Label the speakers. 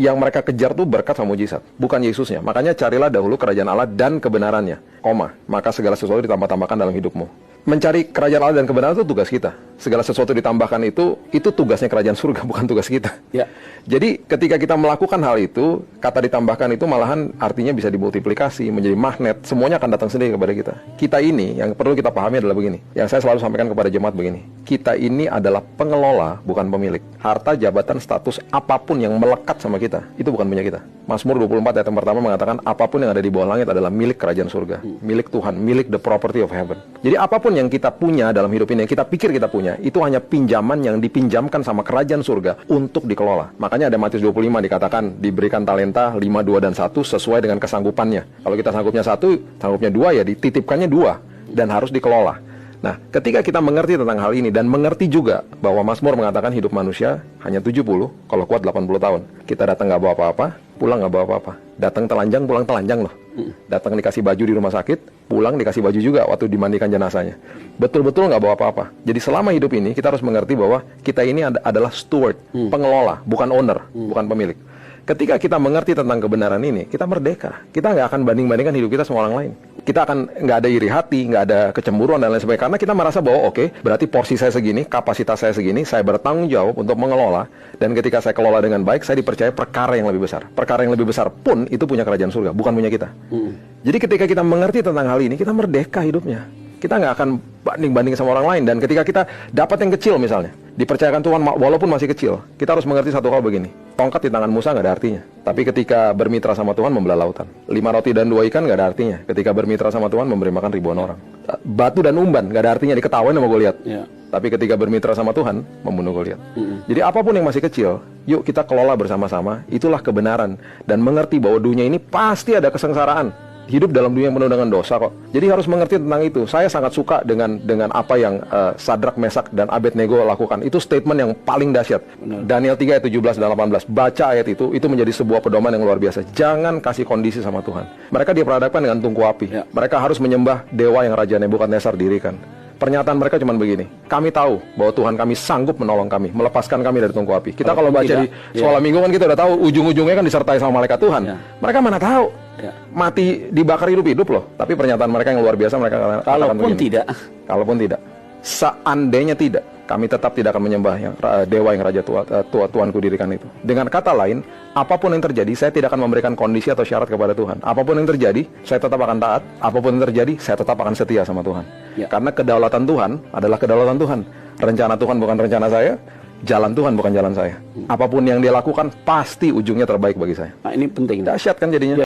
Speaker 1: Yang mereka kejar tuh berkat sama mujizat, bukan Yesusnya. Makanya carilah dahulu kerajaan Allah dan kebenarannya, maka segala sesuatu ditambah-tambahkan dalam hidupmu. Mencari kerajaan Allah dan kebenaran itu tugas kita. Segala sesuatu ditambahkan itu tugasnya kerajaan surga, bukan tugas kita.
Speaker 2: Ya.
Speaker 1: Jadi ketika kita melakukan hal itu, kata ditambahkan itu malahan artinya bisa dimultiplikasi, menjadi magnet, semuanya akan datang sendiri kepada kita. Kita ini, yang perlu kita pahami adalah begini, yang saya selalu sampaikan kepada jemaat begini, kita ini adalah pengelola, bukan pemilik. Harta, jabatan, status, apapun yang melekat sama kita, itu bukan punya kita. Mazmur 24 ayat yang pertama mengatakan, apapun yang ada di bawah langit adalah milik kerajaan surga, milik Tuhan, milik the property of heaven. Jadi apapun yang kita punya dalam hidup ini, yang kita pikir kita punya, itu hanya pinjaman yang dipinjamkan sama kerajaan surga untuk dikelola. Makanya ada Matius 25 dikatakan, diberikan talenta 5, 2, dan 1 sesuai dengan kesanggupannya. Kalau kita sanggupnya 1, sanggupnya 2, ya dititipkannya 2, dan harus dikelola. Nah, ketika kita mengerti tentang hal ini, dan mengerti juga bahwa Mazmur mengatakan hidup manusia hanya 70, kalau kuat 80 tahun. Kita datang nggak bawa apa-apa, pulang nggak bawa apa-apa. Datang telanjang, pulang telanjang loh. Datang dikasih baju di rumah sakit, pulang dikasih baju juga waktu dimandikan jenazahnya. Betul-betul nggak bawa apa-apa. Jadi selama hidup ini, kita harus mengerti bahwa kita ini adalah steward, pengelola, bukan owner, bukan pemilik. Ketika kita mengerti tentang kebenaran ini, kita merdeka. Kita nggak akan banding-bandingkan hidup kita sama orang lain. Kita akan nggak ada iri hati, nggak ada kecemburuan dan lain sebagainya. Karena kita merasa bahwa oke, berarti porsi saya segini, kapasitas saya segini, saya bertanggung jawab untuk mengelola. Dan ketika saya kelola dengan baik, saya dipercaya perkara yang lebih besar. Perkara yang lebih besar pun itu punya kerajaan surga, bukan punya kita. Jadi ketika kita mengerti tentang hal ini, kita merdeka hidupnya. Kita nggak akan banding-banding sama orang lain. Dan ketika kita dapat yang kecil misalnya, dipercayakan Tuhan walaupun masih kecil, kita harus mengerti satu hal begini. Tongkat di tangan Musa nggak ada artinya. Tapi ketika bermitra sama Tuhan membelah lautan. 5 roti dan 2 ikan nggak ada artinya. Ketika bermitra sama Tuhan memberi makan ribuan orang. Batu dan umban nggak ada artinya, diketawain sama Goliat. Tapi ketika bermitra sama Tuhan membunuh Goliat. Jadi apapun yang masih kecil, yuk kita kelola bersama-sama. Itulah kebenaran. Dan mengerti bahwa dunia ini pasti ada kesengsaraan. Hidup dalam dunia yang penuh dengan dosa kok. Jadi harus mengerti tentang itu. Saya sangat suka dengan apa yang Sadrak, Mesak, dan Abednego lakukan. Itu statement yang paling dahsyat. Daniel 3 ayat 17 dan 18. Baca ayat itu menjadi sebuah pedoman yang luar biasa. Jangan kasih kondisi sama Tuhan. Mereka diperhadapkan dengan tungku api. Mereka harus menyembah dewa yang Raja Nebukadnezar dirikan. Pernyataan mereka cuma begini, kami tahu bahwa Tuhan kami sanggup menolong kami, melepaskan kami dari tungku api. Kita kalau baca di sekolah minggu kan kita udah tahu ujung-ujungnya kan disertai sama malaikat Tuhan. Mereka mana tahu, mati dibakar hidup-hidup loh. Tapi pernyataan mereka yang luar biasa, mereka katakan begini. Kalaupun tidak, seandainya tidak, kami tetap tidak akan menyembah dewa yang Raja Tuhanku dirikan itu. Dengan kata lain, apapun yang terjadi, saya tidak akan memberikan kondisi atau syarat kepada Tuhan. Apapun yang terjadi, saya tetap akan taat. Apapun yang terjadi, saya tetap akan setia sama Tuhan. Karena kedaulatan Tuhan adalah kedaulatan Tuhan. Rencana Tuhan bukan rencana saya, jalan Tuhan bukan jalan saya. Apapun yang dia lakukan, pasti ujungnya terbaik bagi saya.
Speaker 2: Nah, ini penting.
Speaker 1: Dahsyat kan jadinya.